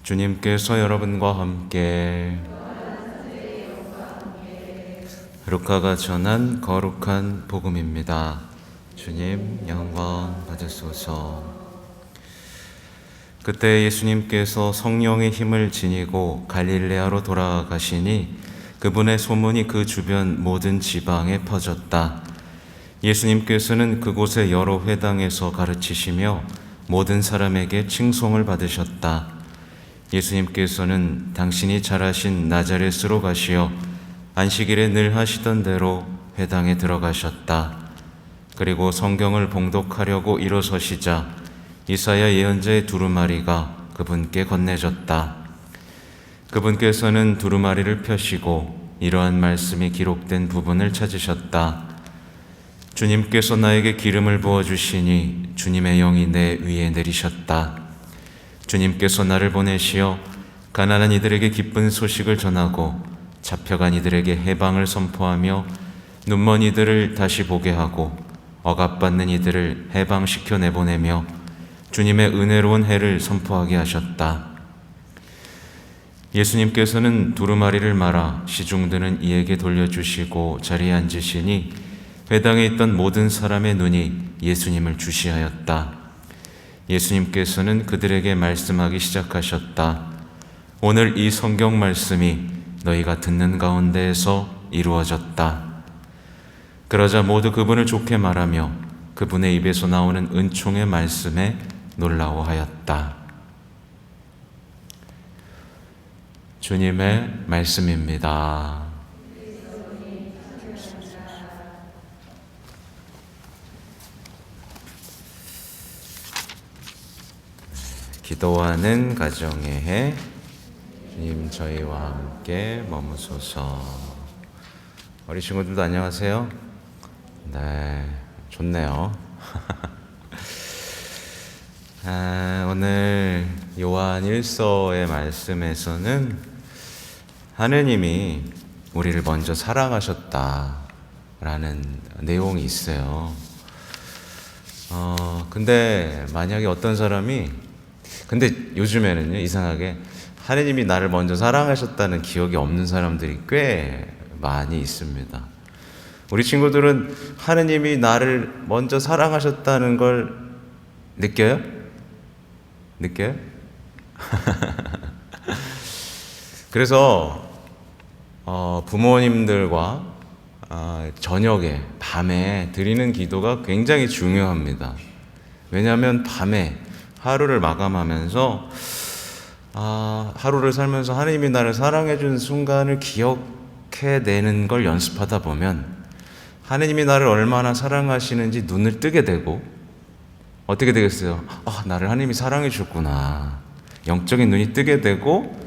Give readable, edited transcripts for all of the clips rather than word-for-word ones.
주님께서 여러분과 함께 루카가 전한 거룩한 복음입니다. 주님 영광 받으소서. 그때 예수님께서 성령의 힘을 지니고 갈릴레아로 돌아가시니 그분의 소문이 그 주변 모든 지방에 퍼졌다. 예수님께서는 그곳의 여러 회당에서 가르치시며 모든 사람에게 칭송을 받으셨다. 예수님께서는 당신이 잘하신 나자렛으로 가시어 안식일에 늘 하시던 대로 회당에 들어가셨다. 그리고 성경을 봉독하려고 일어서시자 이사야 예언자의 두루마리가 그분께 건네졌다. 그분께서는 두루마리를 펴시고 이러한 말씀이 기록된 부분을 찾으셨다. 주님께서 나에게 기름을 부어주시니 주님의 영이 내 위에 내리셨다. 주님께서 나를 보내시어 가난한 이들에게 기쁜 소식을 전하고 잡혀간 이들에게 해방을 선포하며 눈먼 이들을 다시 보게 하고 억압받는 이들을 해방시켜 내보내며 주님의 은혜로운 해를 선포하게 하셨다. 예수님께서는 두루마리를 말아 시중드는 이에게 돌려주시고 자리에 앉으시니 회당에 있던 모든 사람의 눈이 예수님을 주시하였다. 예수님께서는 그들에게 말씀하기 시작하셨다. 오늘 이 성경 말씀이 너희가 듣는 가운데에서 이루어졌다. 그러자 모두 그분을 좋게 말하며 그분의 입에서 나오는 은총의 말씀에 놀라워하였다. 주님의 말씀입니다. 기도하는 가정의 해, 주님 저희와 함께 머무소서. 어린 친구들도 안녕하세요. 네, 좋네요. 오늘 요한 1서의 말씀에서는 하느님이 우리를 먼저 사랑하셨다라는 내용이 있어요. 근데 만약에 어떤 사람이 근데 요즘에는요, 이상하게 하느님이 나를 먼저 사랑하셨다는 기억이 없는 사람들이 꽤 많이 있습니다. 우리 친구들은 하느님이 나를 먼저 사랑하셨다는 걸 느껴요? 느껴요? 그래서 부모님들과 저녁에, 밤에 드리는 기도가 굉장히 중요합니다. 왜냐하면 밤에 하루를 마감하면서 하루를 살면서 하나님이 나를 사랑해 준 순간을 기억해내는 걸 연습하다 보면 하나님이 나를 얼마나 사랑하시는지 눈을 뜨게 되고 어떻게 되겠어요? 나를 하나님이 사랑해 주셨구나. 영적인 눈이 뜨게 되고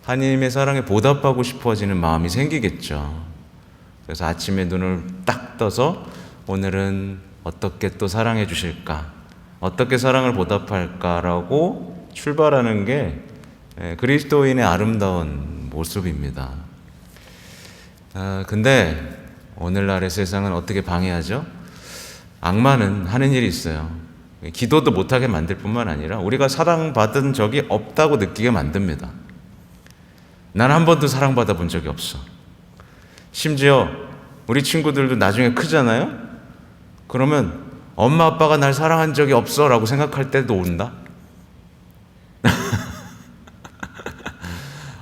하나님의 사랑에 보답하고 싶어지는 마음이 생기겠죠. 그래서 아침에 눈을 딱 떠서 오늘은 어떻게 또 사랑해 주실까? 어떻게 사랑을 보답할까라고 출발하는 게 그리스도인의 아름다운 모습입니다. 근데 오늘날의 세상은 어떻게 방해하죠? 악마는 하는 일이 있어요. 기도도 못하게 만들 뿐만 아니라 우리가 사랑받은 적이 없다고 느끼게 만듭니다. 난 한 번도 사랑받아 본 적이 없어. 심지어 우리 친구들도 나중에 크잖아요? 그러면 엄마 아빠가 날 사랑한 적이 없어 라고 생각할 때도 온다.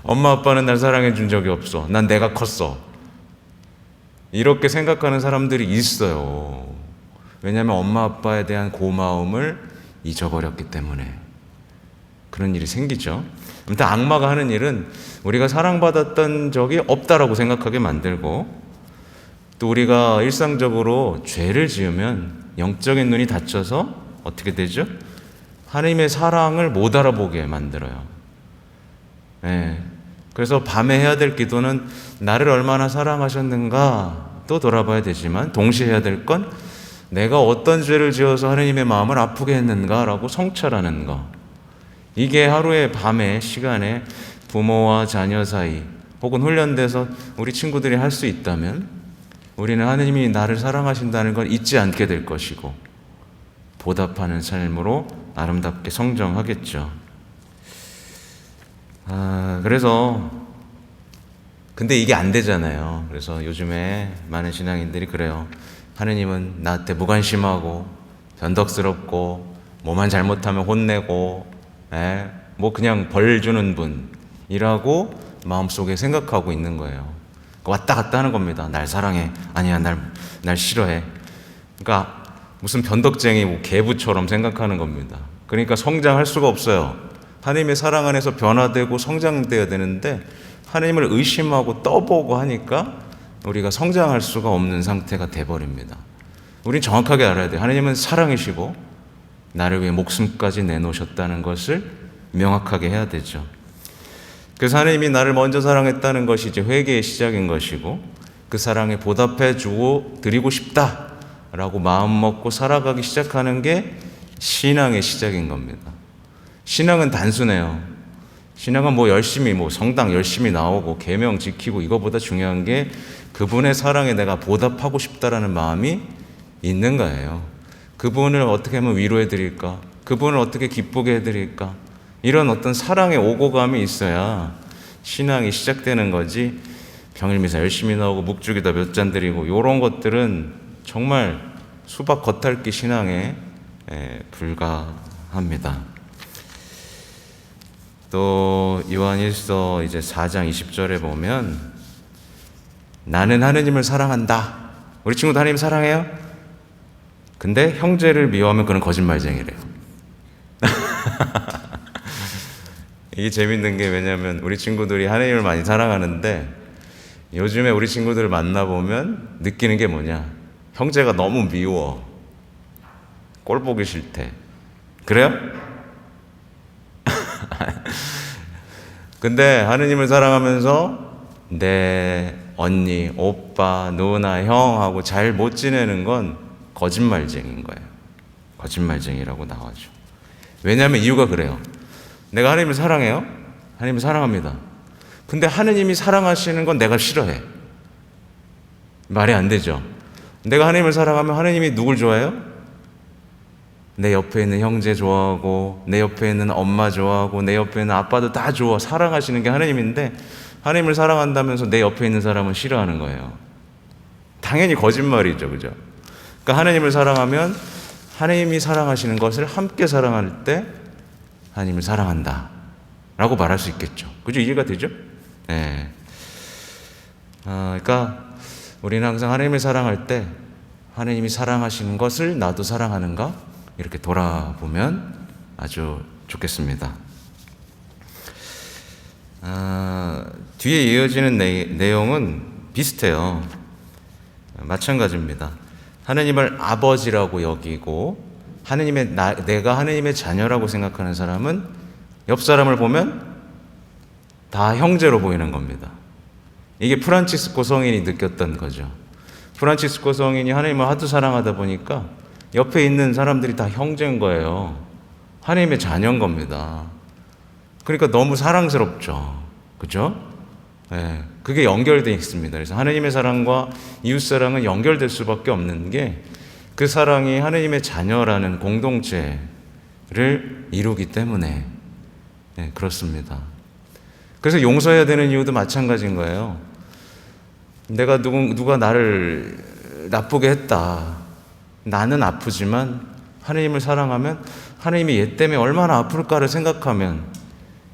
엄마 아빠는 날 사랑해 준 적이 없어. 난 내가 컸어. 이렇게 생각하는 사람들이 있어요. 왜냐하면 엄마 아빠에 대한 고마움을 잊어버렸기 때문에 그런 일이 생기죠. 아무튼 악마가 하는 일은 우리가 사랑받았던 적이 없다라고 생각하게 만들고 또 우리가 일상적으로 죄를 지으면 영적인 눈이 닫혀서 어떻게 되죠? 하나님의 사랑을 못 알아보게 만들어요. 그래서 밤에 해야 될 기도는 나를 얼마나 사랑하셨는가 또 돌아봐야 되지만 동시에 해야 될 건 내가 어떤 죄를 지어서 하나님의 마음을 아프게 했는가라고 성찰하는 거. 이게 하루의 밤의 시간에 부모와 자녀 사이 혹은 훈련돼서 우리 친구들이 할 수 있다면 우리는 하나님이 나를 사랑하신다는 걸 잊지 않게 될 것이고 보답하는 삶으로 아름답게 성정하겠죠. 그래서 근데 이게 안 되잖아요. 그래서 요즘에 많은 신앙인들이 그래요. 하느님은 나한테 무관심하고 변덕스럽고 뭐만 잘못하면 혼내고 뭐 그냥 벌 주는 분이라고 마음속에 생각하고 있는 거예요. 왔다 갔다 하는 겁니다. 날 사랑해. 아니야, 날 싫어해. 그러니까 무슨 변덕쟁이 뭐 개부처럼 생각하는 겁니다. 그러니까 성장할 수가 없어요. 하나님의 사랑 안에서 변화되고 성장돼야 되는데 하나님을 의심하고 떠보고 하니까 우리가 성장할 수가 없는 상태가 돼버립니다. 우린 정확하게 알아야 돼요. 하나님은 사랑이시고 나를 위해 목숨까지 내놓으셨다는 것을 명확하게 해야 되죠. 그래서 하나님이 나를 먼저 사랑했다는 것이 이제 회개의 시작인 것이고 그 사랑에 보답해 주고 드리고 싶다라고 마음 먹고 살아가기 시작하는 게 신앙의 시작인 겁니다. 신앙은 단순해요. 신앙은 뭐 열심히 성당 열심히 나오고 계명 지키고 이거보다 중요한 게 그분의 사랑에 내가 보답하고 싶다라는 마음이 있는 거예요. 그분을 어떻게 하면 위로해 드릴까? 그분을 어떻게 기쁘게 해 드릴까? 이런 어떤 사랑의 오고감이 있어야 신앙이 시작되는 거지. 평일미사 열심히 나오고 묵주기도 몇 잔 드리고 이런 것들은 정말 수박 겉핥기 신앙에 불과합니다. 또 요한일서 이제 4장 20절에 보면 나는 하느님을 사랑한다. 우리 친구도 하느님 사랑해요? 근데 형제를 미워하면 그는 거짓말쟁이래요. 이게 재밌는 게 왜냐면 우리 친구들이 하느님을 많이 사랑하는데 요즘에 우리 친구들을 만나보면 느끼는 게 뭐냐? 형제가 너무 미워. 꼴 보기 싫대. 그래요? 근데 하느님을 사랑하면서 내 언니, 오빠, 누나, 형하고 잘 못 지내는 건 거짓말쟁이인 거예요. 거짓말쟁이라고 나와죠. 왜냐하면 이유가 그래요. 내가 하느님을 사랑해요? 하느님을 사랑합니다. 근데 하느님이 사랑하시는 건 내가 싫어해. 말이 안 되죠. 내가 하느님을 사랑하면 하느님이 누굴 좋아해요? 내 옆에 있는 형제 좋아하고 내 옆에 있는 엄마 좋아하고 내 옆에 있는 아빠도 다 좋아. 사랑하시는 게 하느님인데 하느님을 사랑한다면서 내 옆에 있는 사람은 싫어하는 거예요. 당연히 거짓말이죠. 그죠? 그러니까 하느님을 사랑하면 하느님이 사랑하시는 것을 함께 사랑할 때 하느님을 사랑한다 라고 말할 수 있겠죠. 그죠? 이해가 되죠? 네. 그러니까 우리는 항상 하느님을 사랑할 때 하느님이 사랑하시는 것을 나도 사랑하는가? 이렇게 돌아보면 아주 좋겠습니다. 뒤에 이어지는 내용은 비슷해요. 마찬가지입니다. 하느님을 아버지라고 여기고 내가 하느님의 자녀라고 생각하는 사람은 옆 사람을 보면 다 형제로 보이는 겁니다. 이게 프란치스코 성인이 느꼈던 거죠. 프란치스코 성인이 하느님을 하도 사랑하다 보니까 옆에 있는 사람들이 다 형제인 거예요. 하느님의 자녀인 겁니다. 그러니까 너무 사랑스럽죠. 그죠? 네, 그게 연결되어 있습니다. 그래서 하느님의 사랑과 이웃사랑은 연결될 수밖에 없는 게 그 사랑이 하느님의 자녀라는 공동체를 이루기 때문에 그렇습니다. 그래서 용서해야 되는 이유도 마찬가지인 거예요. 내가 누가 나를 나쁘게 했다. 나는 아프지만 하느님을 사랑하면 하느님이 얘 때문에 얼마나 아플까를 생각하면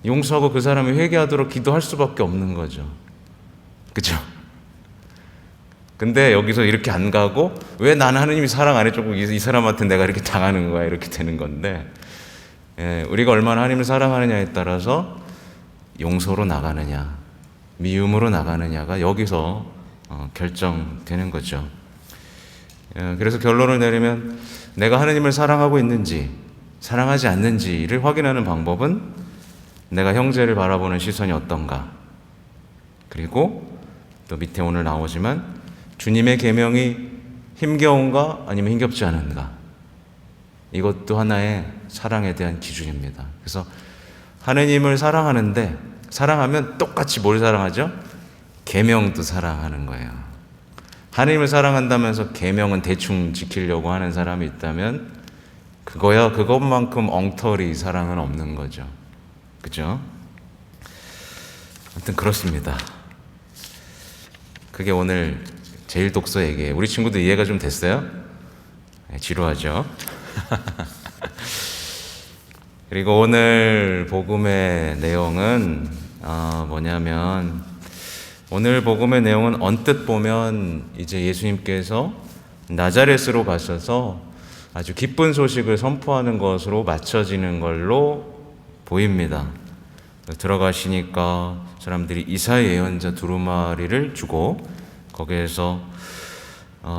용서하고 그 사람이 회개하도록 기도할 수밖에 없는 거죠. 그죠? 근데 여기서 이렇게 안 가고 왜 나는 하느님이 사랑 안 해주고 이 사람한테 내가 이렇게 당하는 거야 이렇게 되는 건데 우리가 얼마나 하느님을 사랑하느냐에 따라서 용서로 나가느냐 미움으로 나가느냐가 여기서 결정되는 거죠. 그래서 결론을 내리면 내가 하느님을 사랑하고 있는지 사랑하지 않는지를 확인하는 방법은 내가 형제를 바라보는 시선이 어떤가, 그리고 또 밑에 오늘 나오지만 주님의 계명이 힘겨운가 아니면 힘겹지 않은가, 이것도 하나의 사랑에 대한 기준입니다. 그래서 하느님을 사랑하는데 사랑하면 똑같이 뭘 사랑하죠? 계명도 사랑하는 거예요. 하느님을 사랑한다면서 계명은 대충 지키려고 하는 사람이 있다면 그것만큼 엉터리 사랑은 없는 거죠. 그죠? 아무튼 그렇습니다. 그게 오늘 제1독서 얘기예요. 우리 친구들 이해가 좀 됐어요? 네, 지루하죠? 그리고 오늘 복음의 내용은 뭐냐면, 오늘 복음의 내용은 언뜻 보면 이제 예수님께서 나자렛으로 가셔서 아주 기쁜 소식을 선포하는 것으로 맞춰지는 걸로 보입니다. 들어가시니까 사람들이 이사야 예언자 두루마리를 주고 거기에서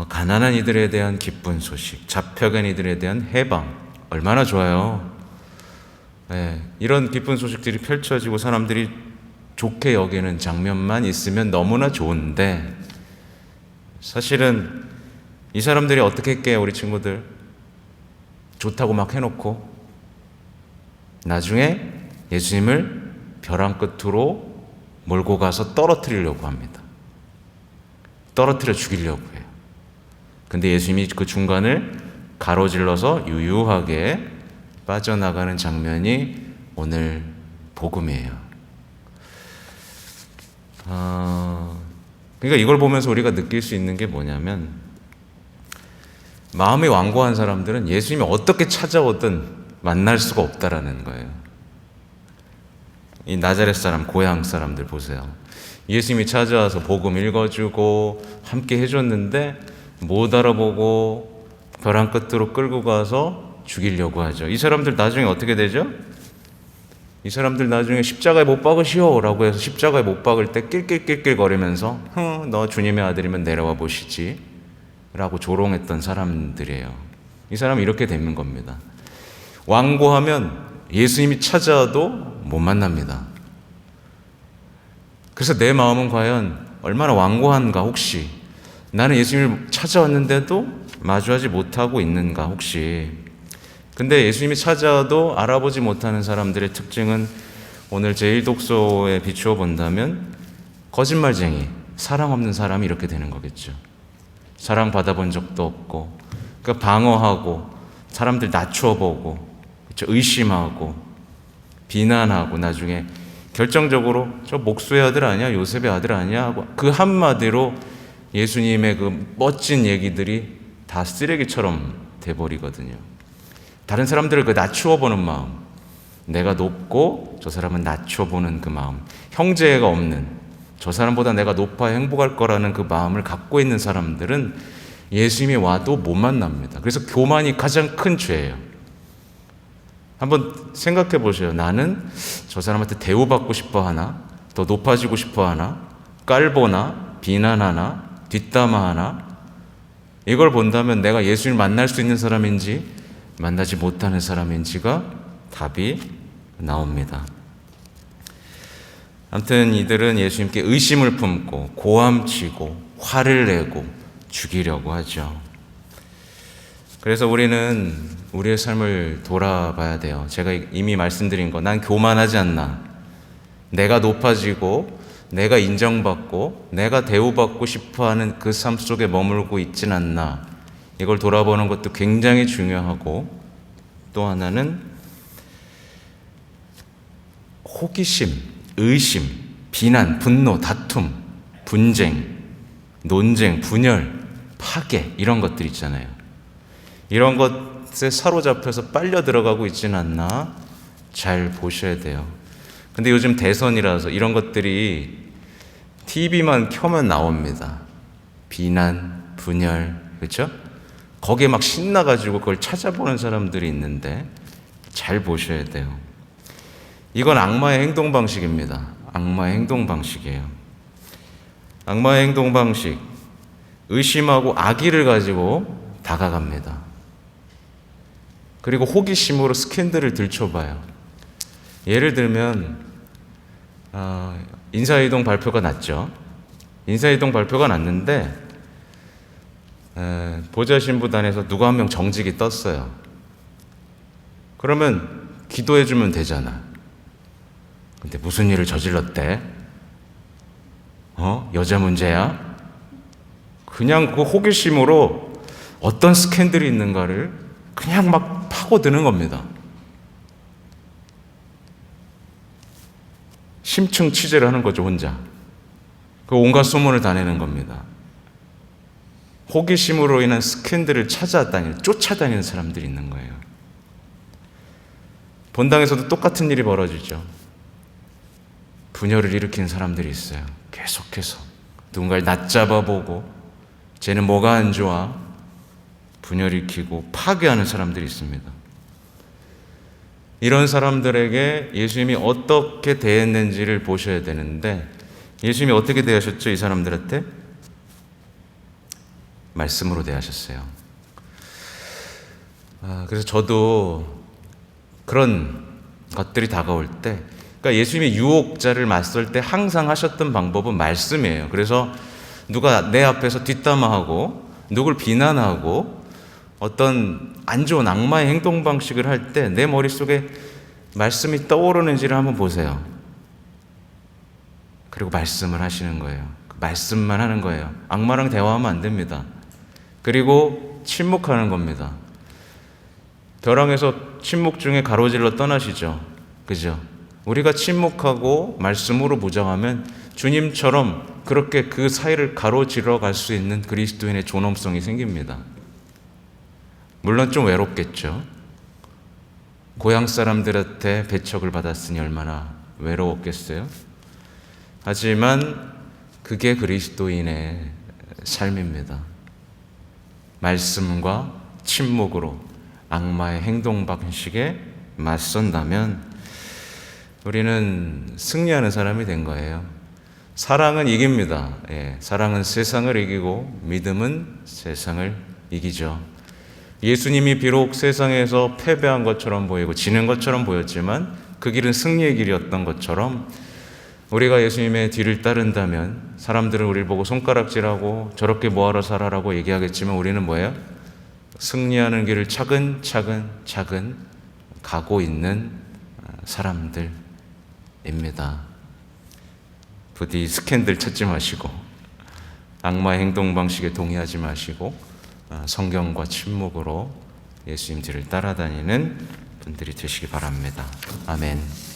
가난한 이들에 대한 기쁜 소식, 잡혀간 이들에 대한 해방, 얼마나 좋아요. 네, 이런 기쁜 소식들이 펼쳐지고 사람들이 좋게 여기는 장면만 있으면 너무나 좋은데, 사실은 이 사람들이 어떻게 했게요? 우리 친구들 좋다고 막 해놓고 나중에 예수님을 벼랑 끝으로 몰고 가서 떨어뜨리려고 합니다. 떨어뜨려 죽이려고 해요. 근데 예수님이 그 중간을 가로질러서 유유하게 빠져나가는 장면이 오늘 복음이에요. 그러니까 이걸 보면서 우리가 느낄 수 있는 게 뭐냐면, 마음이 완고한 사람들은 예수님이 어떻게 찾아오든 만날 수가 없다라는 거예요. 이 나자렛 사람, 고향 사람들 보세요. 예수님이 찾아와서 복음 읽어주고 함께 해줬는데 못 알아보고 벼랑 끝으로 끌고 가서 죽이려고 하죠. 이 사람들 나중에 어떻게 되죠? 이 사람들 나중에 십자가에 못 박으시오 라고 해서 십자가에 못 박을 때 낄낄낄낄 거리면서 너 주님의 아들이면 내려와 보시지 라고 조롱했던 사람들이에요. 이 사람은 이렇게 되는 겁니다. 완고하면 예수님이 찾아와도 못 만납니다. 그래서 내 마음은 과연 얼마나 완고한가, 혹시 나는 예수님을 찾아왔는데도 마주하지 못하고 있는가, 혹시. 근데 예수님이 찾아와도 알아보지 못하는 사람들의 특징은 오늘 제1독서에 비추어 본다면 거짓말쟁이, 사랑 없는 사람이 이렇게 되는 거겠죠. 사랑 받아본 적도 없고, 그러니까 방어하고 사람들 낮춰보고, 그렇죠? 의심하고 비난하고 나중에 결정적으로 저 목수의 아들 아니야? 요셉의 아들 아니야? 하고 그 한마디로 예수님의 그 멋진 얘기들이 다 쓰레기처럼 돼버리거든요. 다른 사람들을 그 낮추어보는 마음, 내가 높고 저 사람은 낮춰보는 그 마음, 형제가 없는, 저 사람보다 내가 높아야 행복할 거라는 그 마음을 갖고 있는 사람들은 예수님이 와도 못 만납니다. 그래서 교만이 가장 큰 죄예요. 한번 생각해 보세요. 나는 저 사람한테 대우받고 싶어 하나? 더 높아지고 싶어 하나? 깔보나? 비난하나? 뒷담화하나? 이걸 본다면 내가 예수님을 만날 수 있는 사람인지 만나지 못하는 사람인지가 답이 나옵니다. 아무튼 이들은 예수님께 의심을 품고 고함치고 화를 내고 죽이려고 하죠. 그래서 우리는 우리의 삶을 돌아봐야 돼요. 제가 이미 말씀드린 거, 난 교만하지 않나? 내가 높아지고 내가 인정받고 내가 대우받고 싶어하는 그 삶 속에 머물고 있진 않나? 이걸 돌아보는 것도 굉장히 중요하고, 또 하나는 호기심, 의심, 비난, 분노, 다툼, 분쟁, 논쟁, 분열, 파괴, 이런 것들 있잖아요. 이런 것에 사로잡혀서 빨려 들어가고 있지는 않나 잘 보셔야 돼요. 근데 요즘 대선이라서 이런 것들이 TV만 켜면 나옵니다. 비난, 분열, 그렇죠? 거기에 막 신나가지고 그걸 찾아보는 사람들이 있는데 잘 보셔야 돼요. 이건 악마의 행동 방식입니다. 악마의 행동 방식이에요. 악마의 행동 방식, 의심하고 악의를 가지고 다가갑니다. 그리고 호기심으로 스캔들을 들춰봐요. 예를 들면 인사이동 발표가 났죠. 인사이동 발표가 났는데 보좌신부단에서 누가 한 명 정직이 떴어요. 그러면 기도해주면 되잖아. 근데 무슨 일을 저질렀대? 여자 문제야? 그냥 그 호기심으로 어떤 스캔들이 있는가를 그냥 막 파고드는 겁니다. 심층 취재를 하는 거죠, 혼자. 그 온갖 소문을 다 내는 겁니다. 호기심으로 인한 스캔들을 쫓아다니는 사람들이 있는 거예요. 본당에서도 똑같은 일이 벌어지죠. 분열을 일으키는 사람들이 있어요. 계속해서 누군가를 낮잡아보고 쟤는 뭐가 안 좋아? 분열을 일으키고 파괴하는 사람들이 있습니다. 이런 사람들에게 예수님이 어떻게 대했는지를 보셔야 되는데, 예수님이 어떻게 대하셨죠? 이 사람들한테 말씀으로 대하셨어요. 그래서 저도 그런 것들이 다가올 때, 그러니까 예수님이 유혹자를 맞설 때 항상 하셨던 방법은 말씀이에요. 그래서 누가 내 앞에서 뒷담화하고 누굴 비난하고 어떤 안 좋은 악마의 행동 방식을 할 때 내 머릿속에 말씀이 떠오르는지를 한번 보세요. 그리고 말씀을 하시는 거예요. 말씀만 하는 거예요. 악마랑 대화하면 안 됩니다. 그리고 침묵하는 겁니다. 벼랑에서 침묵 중에 가로질러 떠나시죠. 그죠? 우리가 침묵하고 말씀으로 무장하면 주님처럼 그렇게 그 사이를 가로질러 갈 수 있는 그리스도인의 존엄성이 생깁니다. 물론 좀 외롭겠죠. 고향 사람들한테 배척을 받았으니 얼마나 외로웠겠어요. 하지만 그게 그리스도인의 삶입니다. 말씀과 침묵으로 악마의 행동 방식에 맞선다면 우리는 승리하는 사람이 된 거예요. 사랑은 이깁니다. 사랑은 세상을 이기고 믿음은 세상을 이기죠. 예수님이 비록 세상에서 패배한 것처럼 보이고 지는 것처럼 보였지만 그 길은 승리의 길이었던 것처럼 우리가 예수님의 뒤를 따른다면 사람들은 우리를 보고 손가락질하고 저렇게 뭐하러 살아라고 얘기하겠지만 우리는 뭐예요? 승리하는 길을 차근차근 가고 있는 사람들입니다. 부디 스캔들 찾지 마시고 악마의 행동 방식에 동의하지 마시고 성경과 침묵으로 예수님 뒤를 따라다니는 분들이 되시기 바랍니다. 아멘.